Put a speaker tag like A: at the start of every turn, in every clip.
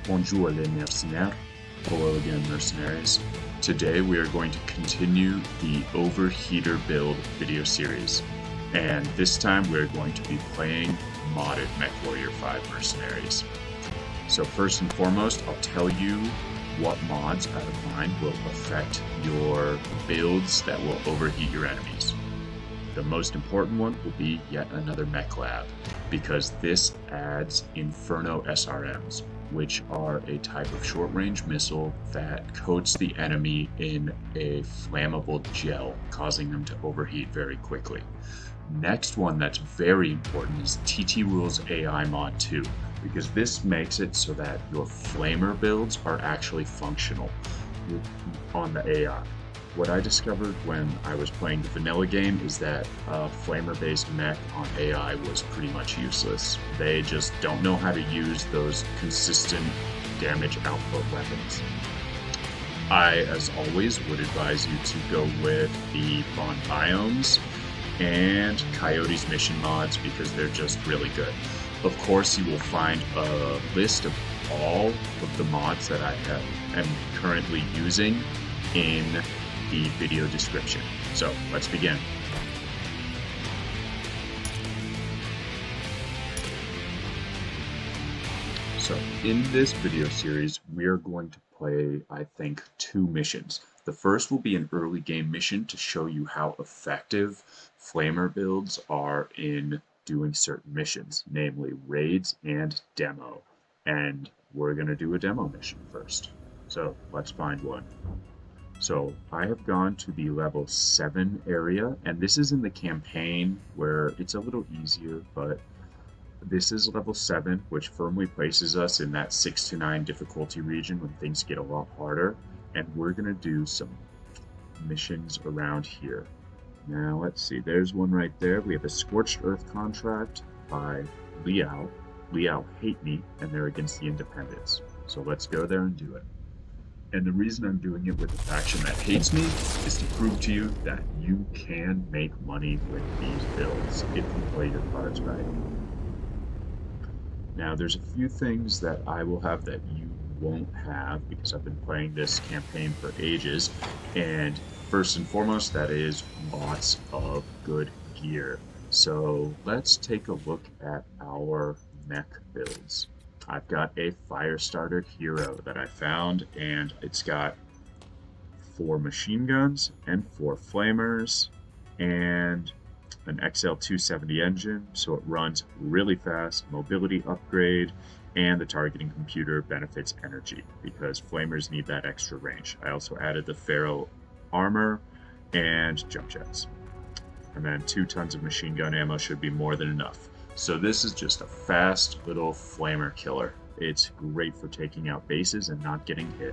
A: Bonjour les mercenaires. Hello again, mercenaries. Today we are going to continue the Overheater build video series. And this time we're going to be playing modded Mechwarrior 5 mercenaries. So first and foremost, I'll tell you what mods out of mine will affect your builds that will overheat your enemies. The most important one will be yet another mech lab, because this adds Inferno SRMs, which are a type of short-range missile that coats the enemy in a flammable gel, causing them to overheat very quickly. Next one that's very important is TT Rules AI Mod 2, because this makes it so that your flamer builds are actually functional on the AI. What I discovered when I was playing the vanilla game is that a flamer-based mech on AI was pretty much useless. They just don't know how to use those consistent damage output weapons. I, as always, would advise you to go with the Bond Biomes and Coyote's mission mods because they're just really good. Of course, you will find a list of all of the mods that I am currently using in the video description. So let's begin. So in this video series, we are going to play, I think, 2 missions. The first will be an early game mission to show you how effective flamer builds are in doing certain missions, namely raids and demo. And we're going to do a demo mission first. So let's find one. So I have gone to the level 7 area, and this is in the campaign where it's a little easier, but this is level 7, which firmly places us in that 6 to 9 difficulty region when things get a lot harder, and we're going to do some missions around here. Now let's see, there's one right there. We have a Scorched Earth contract by Liao. Liao hate me, and they're against the Independents. So let's go there and do it. And the reason I'm doing it with a faction that hates me is to prove to you that you can make money with these builds if you play your cards right. Now there's a few things that I will have that you won't have because I've been playing this campaign for ages, and first and foremost that is lots of good gear. So let's take a look at our mech builds. I've got a Firestarter hero that I found, and it's got 4 machine guns and 4 flamers and an XL270 engine, so it runs really fast, mobility upgrade, and the targeting computer benefits energy because flamers need that extra range. I also added the ferro armor and jump jets. And then 2 tons of machine gun ammo should be more than enough. So this is just a fast little flamer killer. It's great for taking out bases and not getting hit.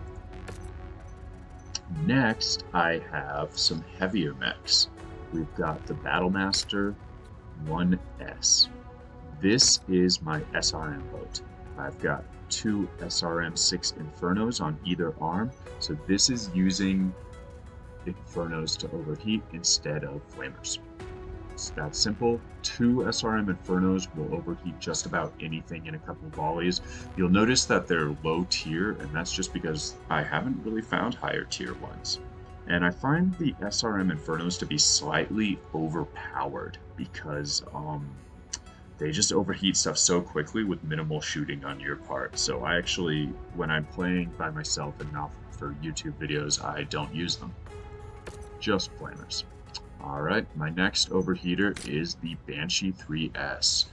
A: Next, I have some heavier mechs. We've got the Battlemaster BLR-1S. This is my SRM boat. I've got 2 SRM-6 Infernos on either arm, so this is using Infernos to overheat instead of flamers. It's that simple. 2 SRM Infernos will overheat just about anything in a couple volleys. You'll notice that they're low tier, and that's just because I haven't really found higher tier ones. And I find the SRM Infernos to be slightly overpowered because they just overheat stuff so quickly with minimal shooting on your part. So I actually, when I'm playing by myself and not for YouTube videos, I don't use them. Just flamers. Alright, my next overheater is the Banshe 3S.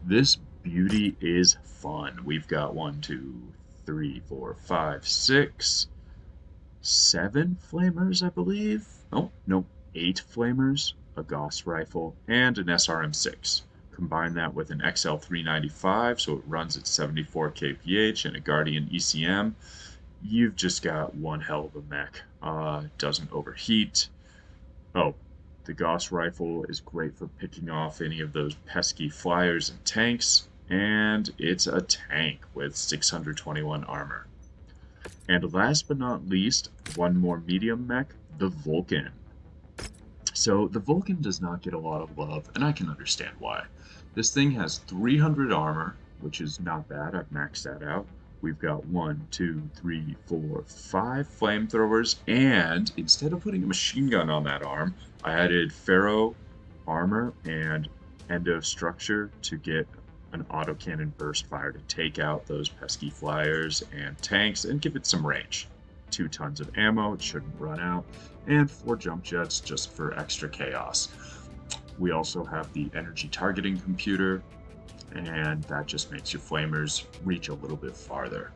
A: This beauty is fun. We've got 1, 2, 3, 4, 5, 6, 7 flamers, I believe. Oh, no, 8 flamers, a Gauss rifle, and an SRM-6. Combine that with an XL395, so it runs at 74 kph, and a Guardian ECM. You've just got one hell of a mech. Doesn't overheat. Oh, the Gauss rifle is great for picking off any of those pesky flyers and tanks, and it's a tank with 621 armor. And last but not least, one more medium mech, the Vulcan. So the Vulcan does not get a lot of love, and I can understand why. This thing has 300 armor, which is not bad, I've maxed that out, we've got 1, 2, 3, 4, 5 flamethrowers, and instead of putting a machine gun on that arm, I added ferro armor and endo structure to get an autocannon burst fire to take out those pesky flyers and tanks and give it some range. 2 tons of ammo, it shouldn't run out, and 4 jump jets just for extra chaos. We also have the energy targeting computer, and that just makes your flamers reach a little bit farther.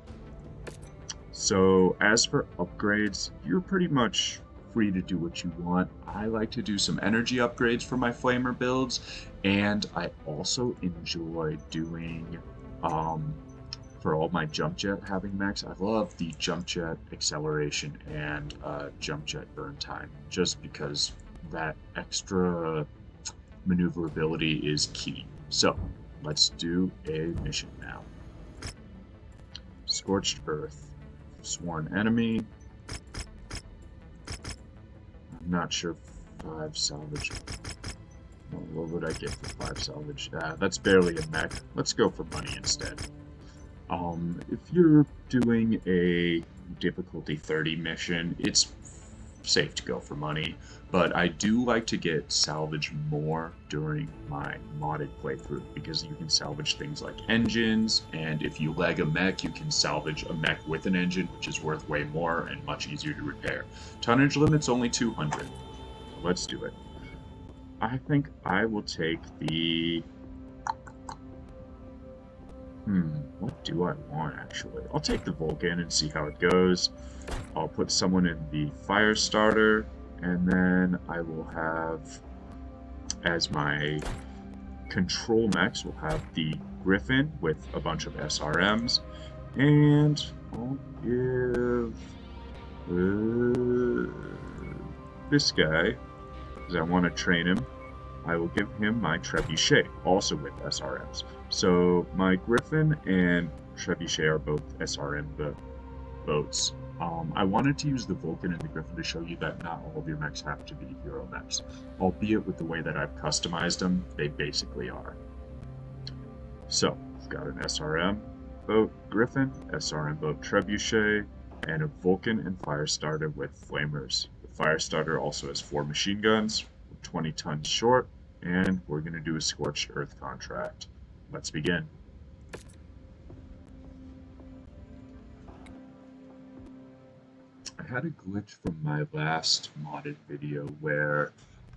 A: So as for upgrades, you're pretty much free to do what you want. I like to do some energy upgrades for my flamer builds, and I also enjoy doing for all my jump jet having mechs, I love the jump jet acceleration and jump jet burn time, just because that extra maneuverability is key. So let's do a mission now. Scorched Earth. Sworn enemy. I'm not sure. 5 salvage. Well, what would I get for 5 salvage? That's barely a mech. Let's go for money instead. If you're doing a difficulty 30 mission, it's safe to go for money, but I do like to get salvage more during my modded playthrough, because you can salvage things like engines, and if you leg a mech, you can salvage a mech with an engine, which is worth way more and much easier to repair. Tonnage limit's only 200. Let's do it. I think I will take the... what do I want, actually? I'll take the Vulcan and see how it goes. I'll put someone in the Firestarter, and then I will have, as my control mechs, we'll have the Griffin with a bunch of SRMs, and I'll give this guy, because I want to train him, I will give him my Trebuchet, also with SRMs. So my Griffin and Trebuchet are both SRM boats. I wanted to use the Vulcan and the Griffin to show you that not all of your mechs have to be hero mechs. Albeit with the way that I've customized them, they basically are. So, I've got an SRM boat Griffin, SRM boat Trebuchet, and a Vulcan and Firestarter with flamers. The Firestarter also has 4 machine guns, 20 tons short, and we're going to do a Scorched Earth contract. Let's begin. I had a glitch from my last modded video where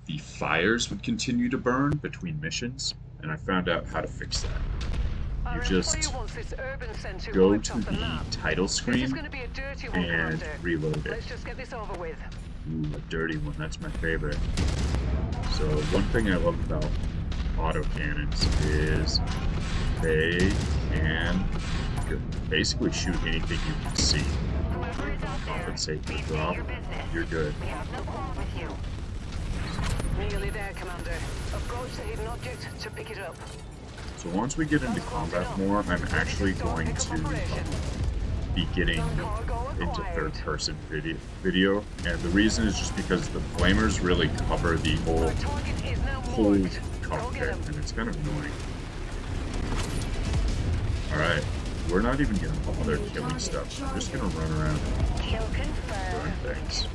A: the fires would continue to burn between missions, and I found out how to fix that. You just go to the title screen and reload it. Ooh, a dirty one, that's my favorite. So one thing I love about autocannons is they can basically shoot anything you can see. Compensate the drop, you're good.
B: Nearly there, Commander. Approach the hidden object to pick it up.
A: So once we get into combat more, I'm actually going to be getting into third-person video, and the reason is just because the flamers really cover the whole cockpit, and it's kind of annoying. Alright, we're not even going to bother killing stuff. We're just going to run around and burn things.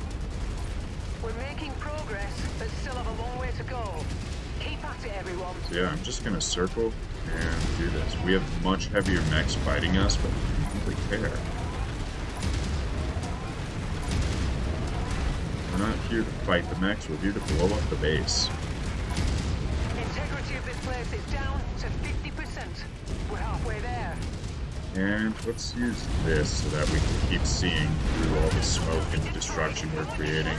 B: We're making progress, but still have a long way to go. Keep at it, everyone.
A: So yeah, I'm just going to circle and do this. We have much heavier mechs fighting us, but we don't really care. We're not here to fight the mechs, we're here to blow up the base.
B: Integrity of this place is down to 50%. We're halfway there.
A: And let's use this so that we can keep seeing through all the smoke and destruction we're creating.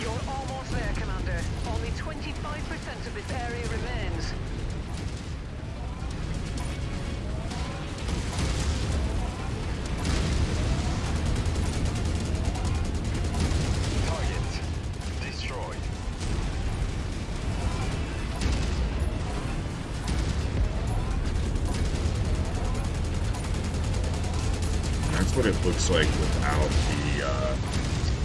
B: You're almost there, Commander. Only 25% of this area remains.
A: What it looks like without the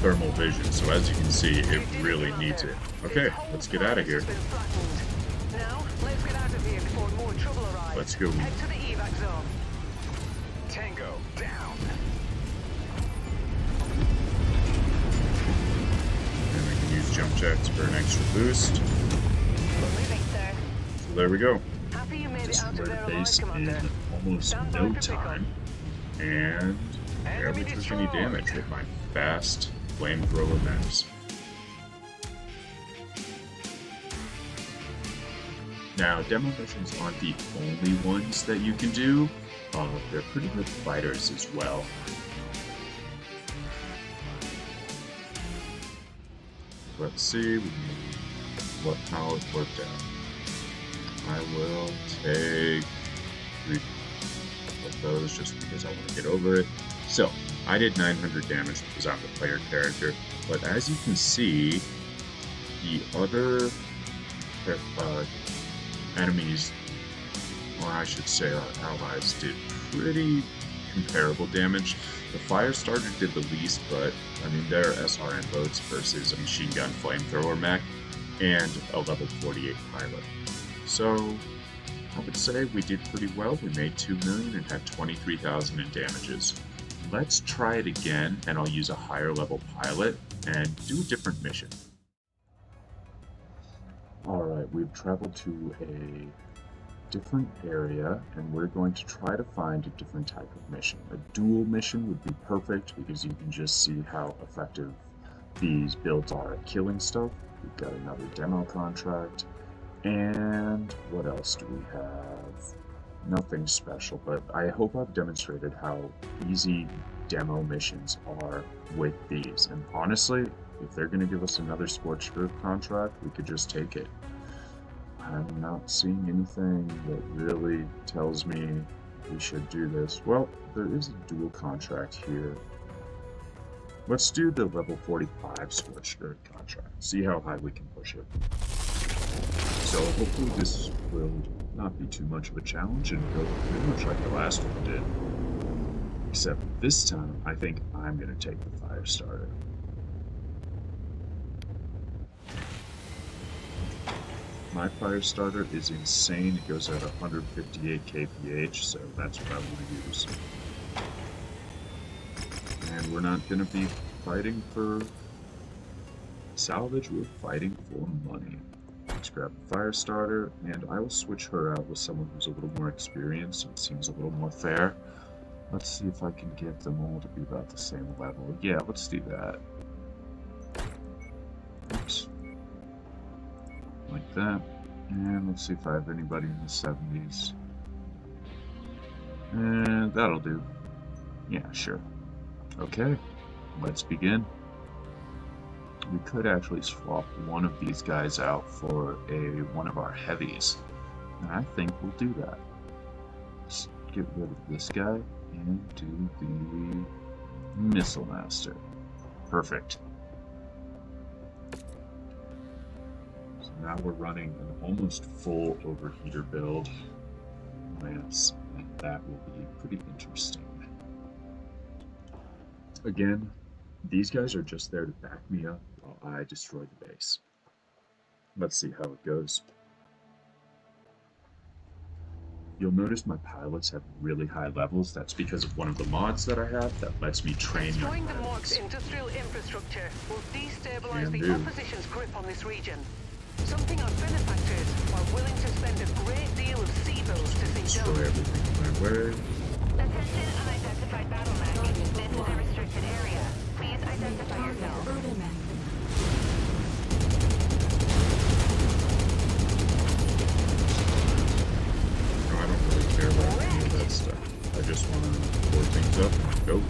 A: thermal vision. So as you can see, it really needs it. Okay, let's get out of here.
B: Now, let's get out of here before more trouble
A: let's go.
B: Head to the evac zone.
C: Tango down.
A: And we can use jump jets for an extra boost.
B: We're moving, sir.
A: So there we go.
B: Happy you made it out of
A: Destroyed
B: there
A: the base
B: alive, Commander.
A: in almost
B: Stand by
A: no
B: for pickup.
A: time. And barely took any damage with my fast flamethrower mechs. Now, demo missions aren't the only ones that you can do. They're pretty good fighters as well. Let's see how it worked out. I will take 3 of those just because I want to get over it. So, I did 900 damage because I'm the player character, but as you can see, the other enemies, or I should say our allies, did pretty comparable damage. The Firestarter did the least, but I mean they're SRM boats versus a machine gun flamethrower mech and a level 48 pilot. So I would say we did pretty well. We made 2 million and had 23,000 in damages. Let's try it again, and I'll use a higher level pilot and do a different mission. Alright, we've traveled to a different area, and we're going to try to find a different type of mission. A dual mission would be perfect because you can just see how effective these builds are at killing stuff. We've got another demo contract, and what else do we have? Nothing special, but I hope I've demonstrated how easy demo missions are with these. And honestly, if they're going to give us another Scorched Earth contract, we could just take it. I'm not seeing anything that really tells me we should do this. Well, there is a dual contract here. Let's do the level 45 Scorched Earth contract. See how high we can push it. So hopefully this will not be too much of a challenge and go pretty much like the last one did. Except this time, I think I'm going to take the Firestarter. My Firestarter is insane. It goes at 158 kph, so that's what I want to use. And we're not going to be fighting for salvage, we're fighting for money. Let's grab the Firestarter, and I will switch her out with someone who's a little more experienced, so it seems a little more fair. Let's see if I can get them all to be about the same level. Yeah, let's do that. Oops. Like that. And let's see if I have anybody in the 70s. And that'll do. Yeah, sure. Okay, let's begin. We could actually swap one of these guys out for one of our heavies. And I think we'll do that. Let's get rid of this guy and do the Missile Master. Perfect. So now we're running an almost full overheater build. Lance, and that will be pretty interesting. Again, these guys are just there to back me up while I destroy the base. Let's see how it goes. You'll notice my pilots have really high levels. That's because of one of the mods that I have that lets me train my
B: Destroying the
A: pilots.
B: mercs' industrial infrastructure will destabilize
A: Can
B: the
A: do.
B: opposition's grip on this region. Something our benefactors are willing to spend a great deal of sea bills to see
A: Destroy
B: done.
A: everything my way.
B: Attention unidentified battle mech. This is a restricted area. Please identify yourself.
A: No, I don't really care about any of that stuff. I just want to blow things up and go.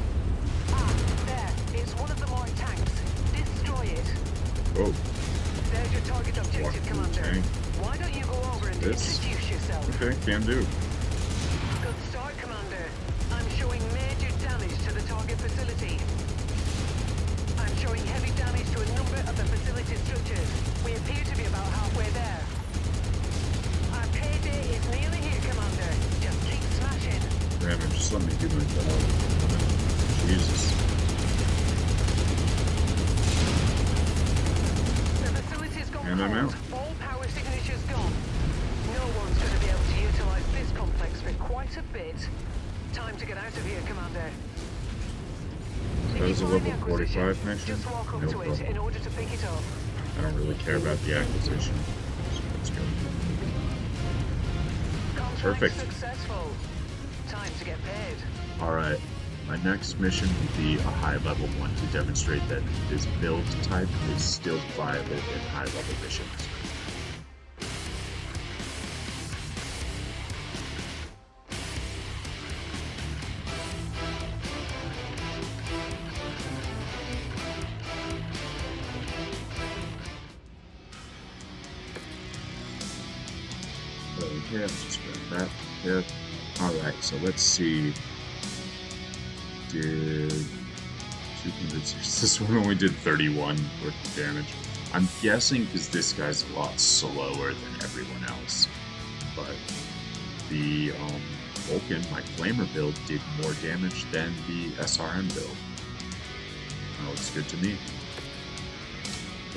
B: Ah, there. It's one of the Mark tanks. Destroy it.
A: Whoa.
B: There's your target
A: Walk
B: objective,
A: through the
B: Commander.
A: tank.
B: Why don't you go over and
A: This?
B: introduce yourself?
A: Okay, can do.
B: Good start, Commander. I'm showing major damage to the target facility. I'm showing heavy damage to a number of the facility structures. We appear to be about halfway there. Our payday is nearly here, Commander. Just keep smashing.
A: Damn it, just let me do my job. Jesus.
B: The facility's gone
A: And I'm
B: cold.
A: out.
B: All power signatures gone. No one's going to be able to utilize this complex a bit. Time to get out of here, Commander.
A: That was a
B: If you find
A: level
B: the
A: 45
B: acquisition,
A: mission?
B: just walk up
A: No
B: to it
A: problem.
B: in order to pick it up.
A: I don't really care about the acquisition. So let's go.
B: Contract
A: Perfect.
B: successful. Time to get paid.
A: Alright, my next mission will be a high level one to demonstrate that this build type is still viable in high level missions. Okay, let's just grab that here. Alright, so let's see. Did 206. This one only did 31 worth of damage. I'm guessing because this guy's a lot slower than everyone else. But the Vulcan, my Flamer build, did more damage than the SRM build. That looks good to me.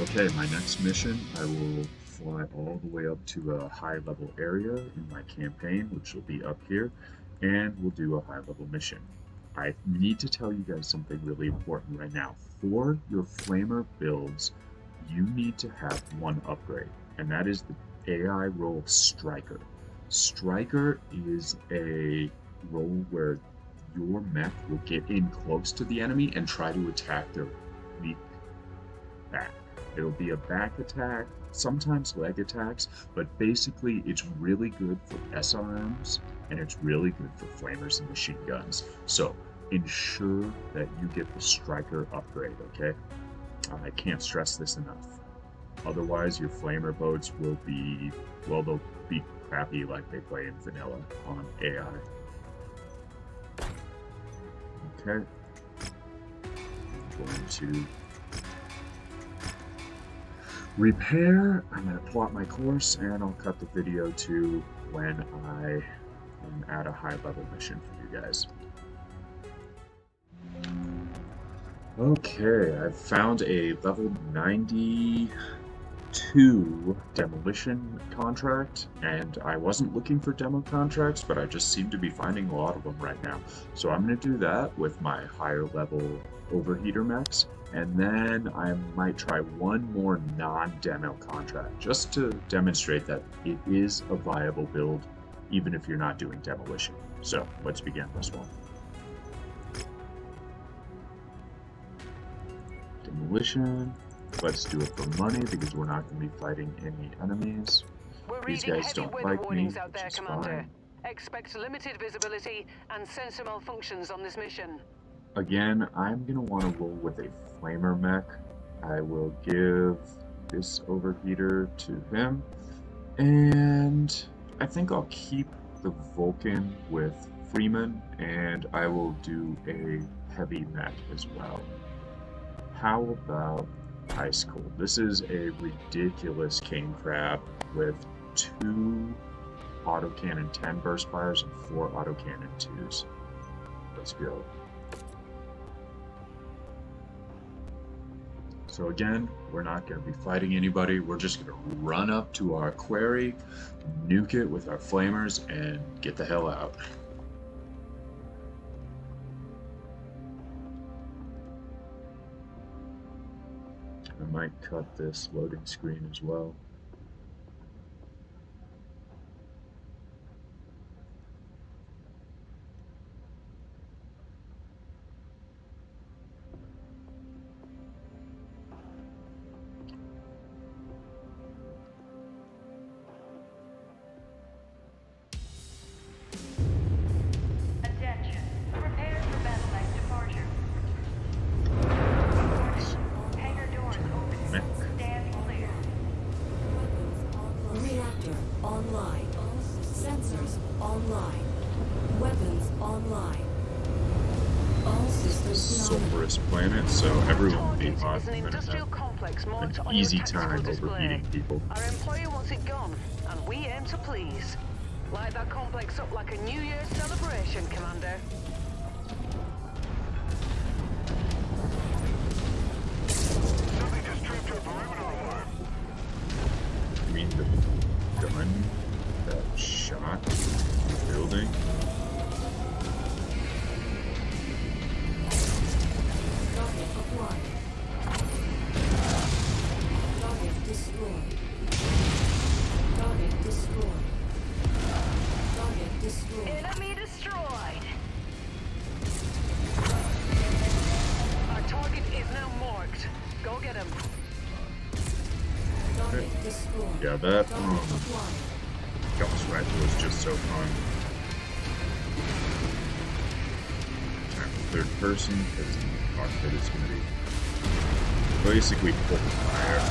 A: Okay, my next mission, I will fly all the way up to a high level area in my campaign, which will be up here, and we'll do a high level mission. I need to tell you guys something really important right now. For your Flamer builds, you need to have one upgrade, and that is the AI role Striker. Striker is a role where your mech will get in close to the enemy and try to attack their weak back. It'll be a back attack, sometimes leg attacks, but basically it's really good for SRMs and it's really good for flamers and machine guns. So ensure that you get the Striker upgrade, okay? I can't stress this enough. Otherwise, your flamer boats will be, well, they'll be crappy like they play in vanilla on AI. Okay. I'm going to repair. I'm going to plot my course and I'll cut the video to when I am at a high level mission for you guys. Okay, I've found a level 92 demolition contract, and I wasn't looking for demo contracts, but I just seem to be finding a lot of them right now. So I'm going to do that with my higher level overheater mechs, and then I might try one more non-demo contract, just to demonstrate that it is a viable build, even if you're not doing demolition. So let's begin this one. Demolition. Let's do it for money because we're not going to be fighting any enemies. These guys don't like me,
B: out there,
A: which is
B: Commander.
A: fine.
B: Expect limited visibility and sensor malfunctions on this mission.
A: Again, I'm going to want to roll with a flamer mech. I will give this overheater to him. And I think I'll keep the Vulcan with Freeman, and I will do a heavy mech as well. How about Ice Cold? This is a ridiculous king crab with 2 autocannon 10 burst fires and 4 autocannon 2s. Let's go. So again, we're not going to be fighting anybody. We're just going to run up to our quarry, nuke it with our flamers, and get the hell out. I might cut this loading screen as well.
D: Attention. Prepare for battle light departure. Hangar doors open.
A: Mech.
D: Stand clear.
E: Reactor online. Sensors online. Weapons online. All systems nominal.
A: Sulfurous planet, so everyone will be
B: Target
A: hot.
B: is an
A: I'm gonna
B: industrial
A: have
B: complex marked
A: an
B: on
A: easy
B: your tactical
A: time
B: display.
A: overheating people.
B: Our employer wants it gone, and we aim to please. Light that complex up like a New Year's celebration, Commander.
C: Something just tripped our perimeter alarm.
A: I mean, the gun that shot the building that
E: Target acquired.
A: Gauss rifle is just so fun. Time for third person, because the cockpit is going to be basically full fire.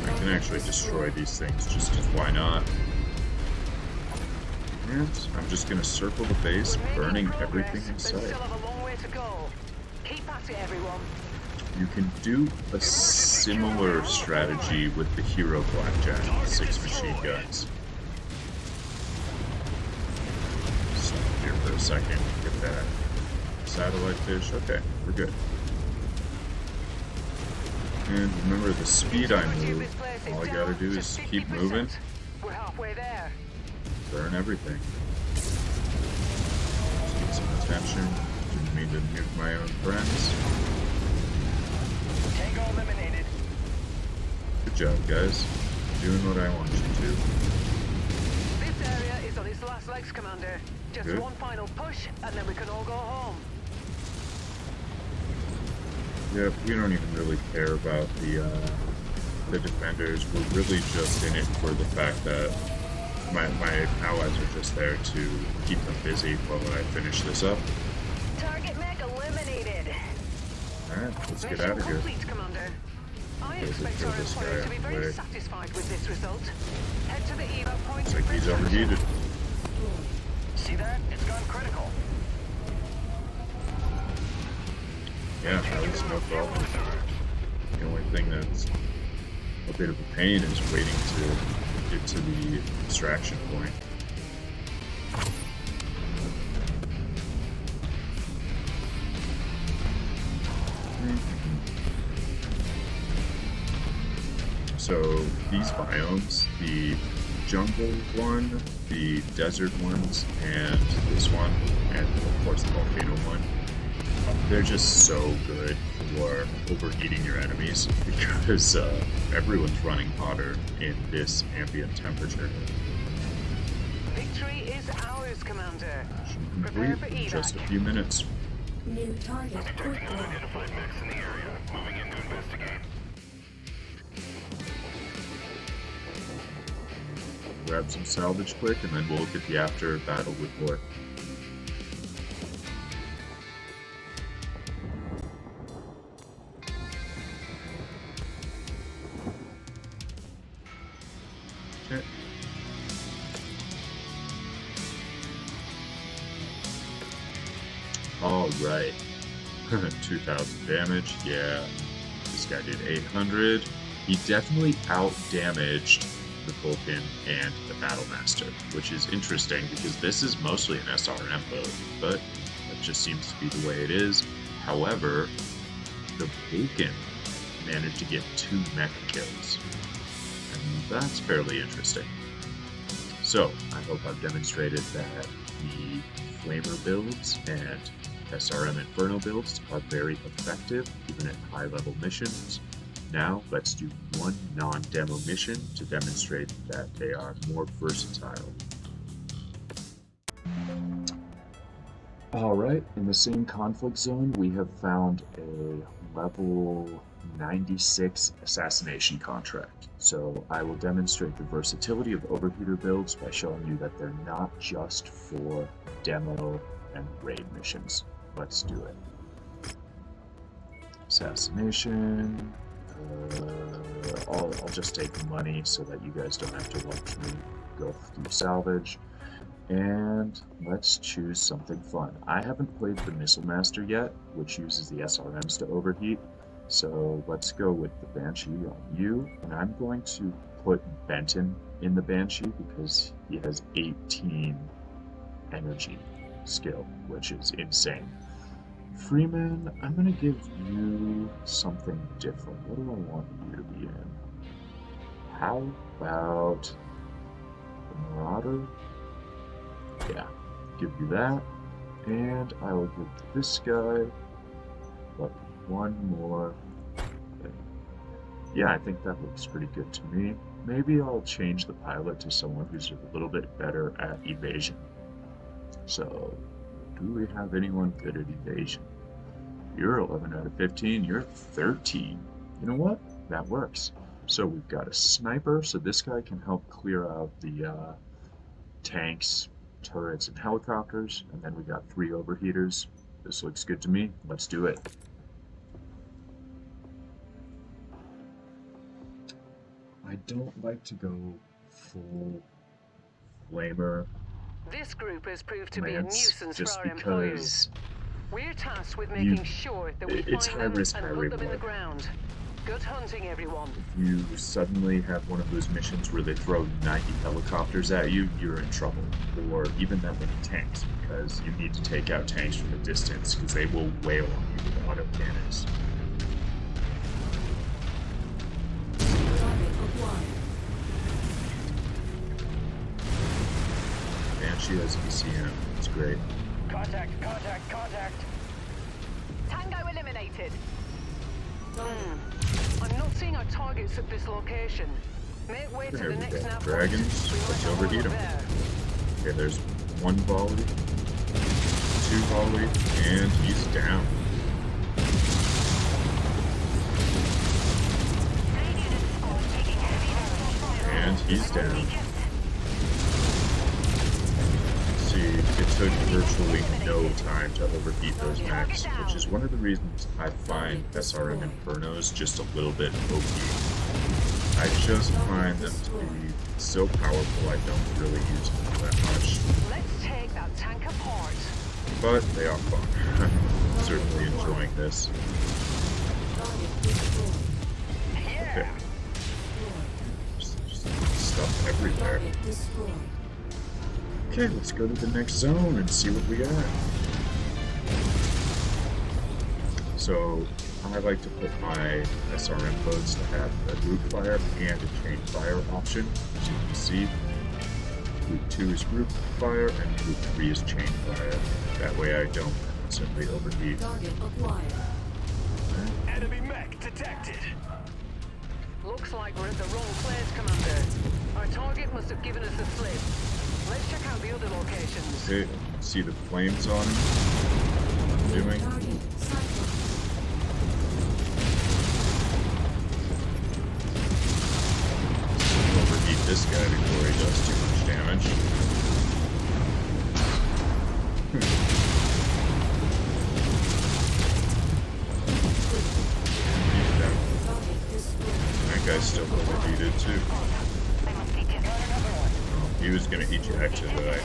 A: I can actually destroy these things just because why not? And I'm just going to circle the base, burning everything in sight.
B: Still have a long way to go. Keep at it, everyone.
A: You can do a similar strategy with the Hero Blackjack with 6 machine guns. Stop here for a second, get that satellite fish. Okay, we're good. And remember the speed I move, all I gotta do is keep moving,
B: We're halfway there.
A: burn everything. Just get some attention, didn't mean to nuke my own friends.
C: Tango eliminated.
A: Good job, guys. Doing what I want you to.
B: This area is on its last legs, Commander. Just
A: Good.
B: one final push, and then we can all go home.
A: Yeah, we don't even really care about the defenders. We're really just in it for the fact that my allies are just there to keep them busy while I finish this up.
B: Target mech eliminated.
A: Alright, let's get
B: Mission
A: out of here.
B: complete, Commander. I
A: We'll
B: expect
A: throw
B: our
A: this
B: employer
A: guy
B: to be very
A: away.
B: satisfied with this result. Head to the evac point.
A: Looks like
B: for
A: he's
B: extraction.
A: overheated.
C: See that? It's gone critical.
A: Yeah, that was no problem. The only thing that's a bit of a pain is waiting to get to the extraction point. So these biomes, the jungle one, the desert ones, and this one, and of course the volcano one, they're just so good for overheating your enemies because everyone's running hotter in this ambient temperature.
B: Victory is ours, Commander.
A: Mission
B: Prepare
A: complete
B: for
A: in just a
B: evac.
A: few minutes.
E: New target quick lock.
C: Identified mechs in the area. Moving in to investigate.
A: Grab some salvage quick, and then we'll look at the after battle report. Okay. All right. 2,000 damage. Yeah. This guy did 800. He definitely out-damaged the Vulcan and the Battlemaster, which is interesting because this is mostly an SRM build, but that just seems to be the way it is. However, the Vulcan managed to get 2 mech kills, and that's fairly interesting. So, I hope I've demonstrated that the Flamer builds and SRM Inferno builds are very effective, even at high-level missions. Now, let's do one non-demo mission to demonstrate that they are more versatile. Alright, in the same conflict zone, we have found a level 96 Assassination contract. So I will demonstrate the versatility of overheater builds by showing you that they're not just for demo and raid missions. Let's do it. Assassination. I'll just take the money so that you guys don't have to watch me go through salvage. And let's choose something fun. I haven't played the Missile Master yet, which uses the SRMs to overheat. So let's go with the Banshe on you. And I'm going to put Benton in the Banshe because he has 18 energy skill, which is insane. Freeman, I'm going to give you something different. What do I want you to be in? How about the Marauder? Yeah, give you that. And I will give this guy but one more thing. Yeah, I think that looks pretty good to me. Maybe I'll change the pilot to someone who's a little bit better at evasion. So, do we have anyone good at evasion? You're 11 out of 15. You're 13. You know what? That works. So we've got a sniper, so this guy can help clear out the tanks, turrets, and helicopters. And then we got 3 overheaters. This looks good to me. Let's do it. I don't like to go full flamer
B: This group has proved to be a
A: lance
B: nuisance
A: just
B: for our employers.
A: because
B: We're tasked with making sure that we
A: it's
B: find
A: high
B: them
A: risk,
B: and
A: high
B: put them in the
A: reward.
B: ground. Good hunting, everyone.
A: You suddenly have one of those missions where they throw 90 helicopters at you, you're in trouble. Or even that many tanks, because you need to take out tanks from a distance, because they will wail on you with autocannons.
E: Target acquired.
A: Banshe has ECM, it's great.
C: Contact, contact, contact.
B: Tango eliminated.
E: Target.
B: I'm not seeing our targets at this location. Make way to
A: There
B: the
A: we
B: next
A: go.
B: nav
A: Dragons,
B: point. We might
A: let's
B: have one
A: overheat 'em.
B: there.
A: Okay, there's 1 volley, 2 volley, and he's down. And he's down. See, it took virtually no time to overheat those mechs, which is one of the reasons I find SRM Infernos just a little bit OP. I just find them to be so powerful I don't really use them that much,
B: Let's take that tank apart.
A: but they are fun. I'm certainly enjoying this.
E: Target destroyed.
A: Okay, just stuff everywhere.
E: Target destroyed.
A: Okay, let's go to the next zone and see what we got. So, I like to put my SRM boats to have a group fire and a chain fire option. As you can see, group 2 is group fire and group 3 is chain fire. That way I don't constantly overheat.
E: Target acquired.
C: Enemy mech detected.
B: Looks like we're at the wrong place, Commander. Our target must have given us a slip. Let's check out the other locations.
A: Okay, see the flames on him? What I'm doing?
E: Target Cyclone.
A: Overheat this guy before he does too much damage. He's down.
E: Target destroyed.
A: That guy's still overheated too. He was gonna eject it, but I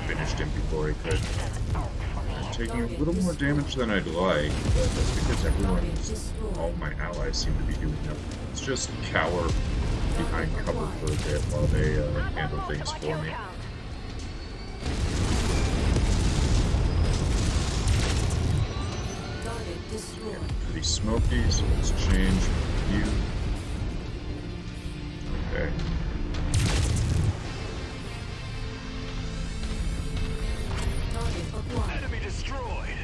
A: finished him before he could. I'm taking a little more damage than I'd like, but that's because all my allies seem to be doing nothing. Let's just cower behind cover for a bit while they handle things for me.
E: Target destroyed.
A: Pretty smoky, so let's change view. Okay.
E: Target acquired.
C: Enemy destroyed.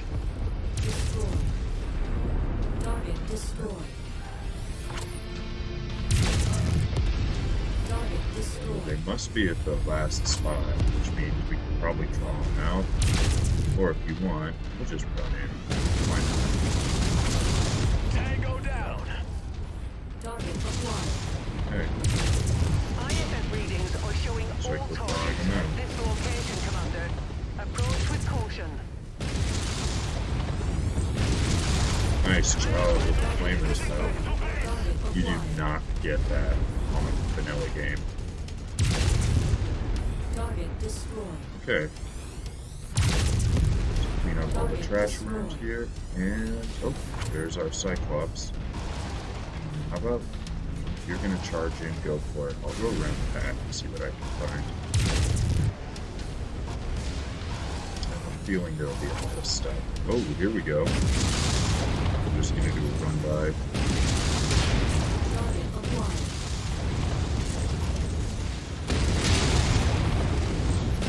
E: Destroyed. Target destroyed. Target destroyed.
A: They must be at the last spot, which means we can probably draw them out. Or if you want, we'll just run in. Why
C: Tango down.
E: Target acquired.
A: not? Okay.
B: IFF readings are showing
A: So I
B: all
A: click
B: targets
A: on them.
B: at this location, Commander. Approach with caution.
A: Nice job with the flamers, though.
E: Target
A: You do
E: acquired.
A: not get that on a vanilla game.
E: Target destroyed.
A: Okay. Clean up all the trash rooms here, and oh, there's our Cyclops. How about if you're gonna charge in, go for it. I'll go around the back and see what I can find. I have a feeling there'll be a lot of stuff. Oh, here we go. I'm just gonna do a run by.
E: Target acquired.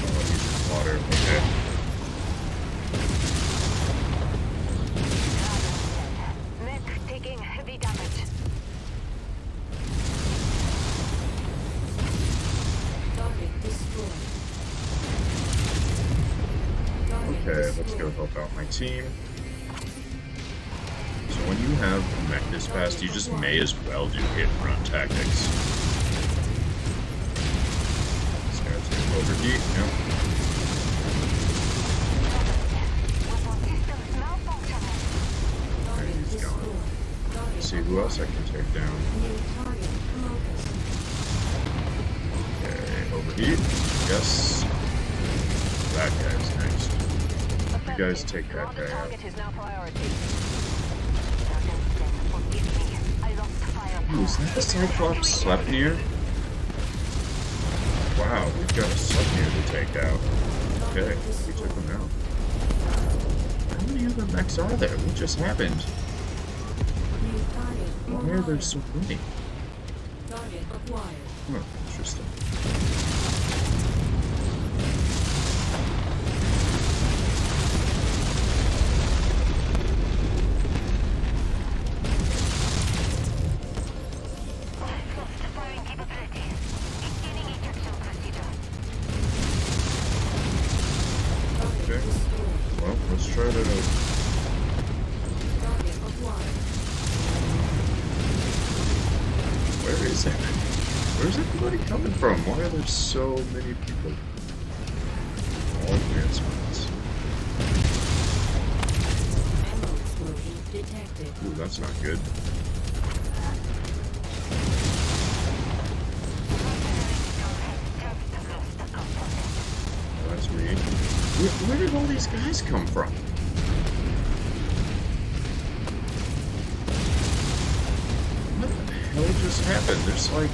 A: Oh, using water. Okay.
D: Mech taking heavy damage.
E: Target destroyed. Target
A: Okay, let's
E: destroyed.
A: go help out my team. So when when you have a mech this fast, you just may as well do hit and run tactics. This guy's gonna overheat. Yep. Okay, he's gone. Let's see who else I can take down. Okay, overheat. Yes. That guy's next. You guys take that guy out. Ooh, is that the Cyclops Sleipnir? Wow, we've got a Sleipnir to take out. Okay, we took him out. How many other mechs are there? What just happened? Why are there so many? Oh, interesting. Where's everybody coming from? Why are there so many people? All advancements. Ooh, that's not good. Oh, that's me. Where did all these guys come from? What the hell just happened? There's like...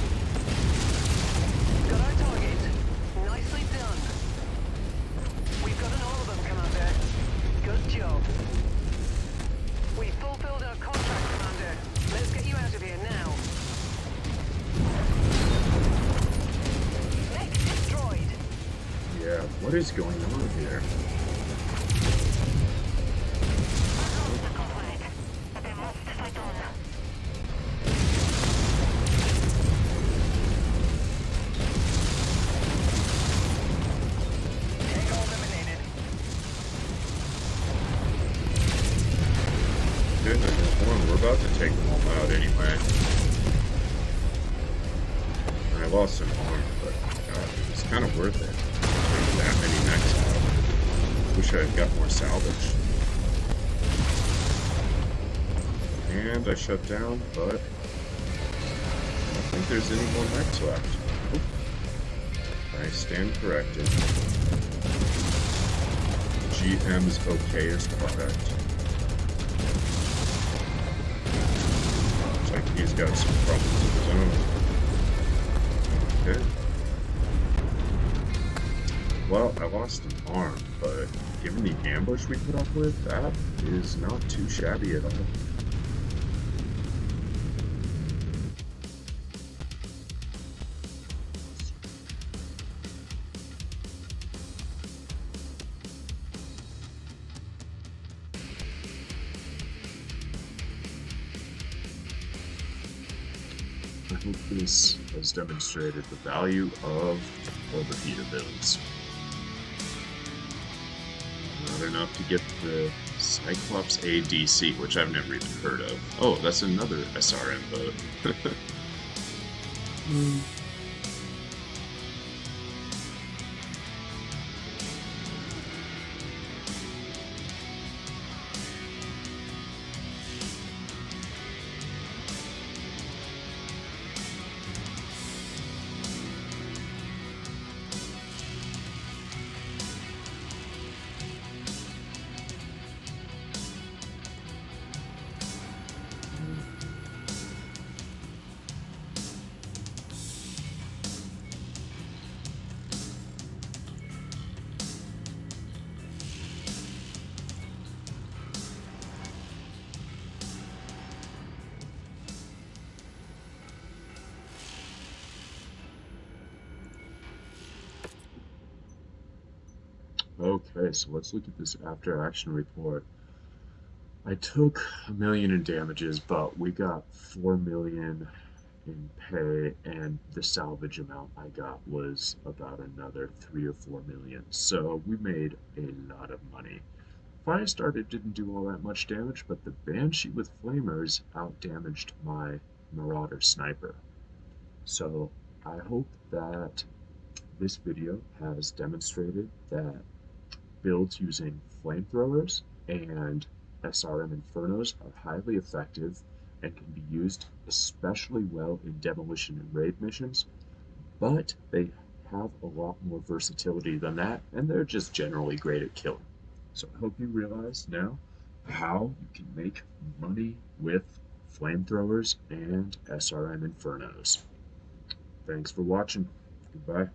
B: Got our target. Nicely done. We've gotten all of them, Commander. Good job. We fulfilled our contract, Commander. Let's get you out of here now. Mech destroyed.
A: Yeah, what is going on here? We're about to take them all out anyway. I lost some armor, but God, it's kind of worth it. Taking that many mechs out. Wish I had got more salvage. And I shut down, but I don't think there's any more mechs left. Oop. I stand corrected. GM's okayest product. He's got some problems of his own. Okay. Well, I lost an arm, but given the ambush we put up with, that is not too shabby at all. I hope this has demonstrated the value of overheater builds. Not enough to get the Cyclops ADC, which I've never even heard of. Oh, that's another SRM boat. Okay, so let's look at this after action report. I took 1 million in damages, but we got 4 million in pay, and the salvage amount I got was about another 3 or 4 million. So we made a lot of money. Firestarter didn't do all that much damage, but the Banshe with flamers out-damaged my Marauder sniper. So I hope that this video has demonstrated that builds using flamethrowers and SRM Infernos are highly effective and can be used especially well in demolition and raid missions, but they have a lot more versatility than that, and they're just generally great at killing. So I hope you realize now how you can make money with flamethrowers and SRM Infernos. Thanks for watching. Goodbye.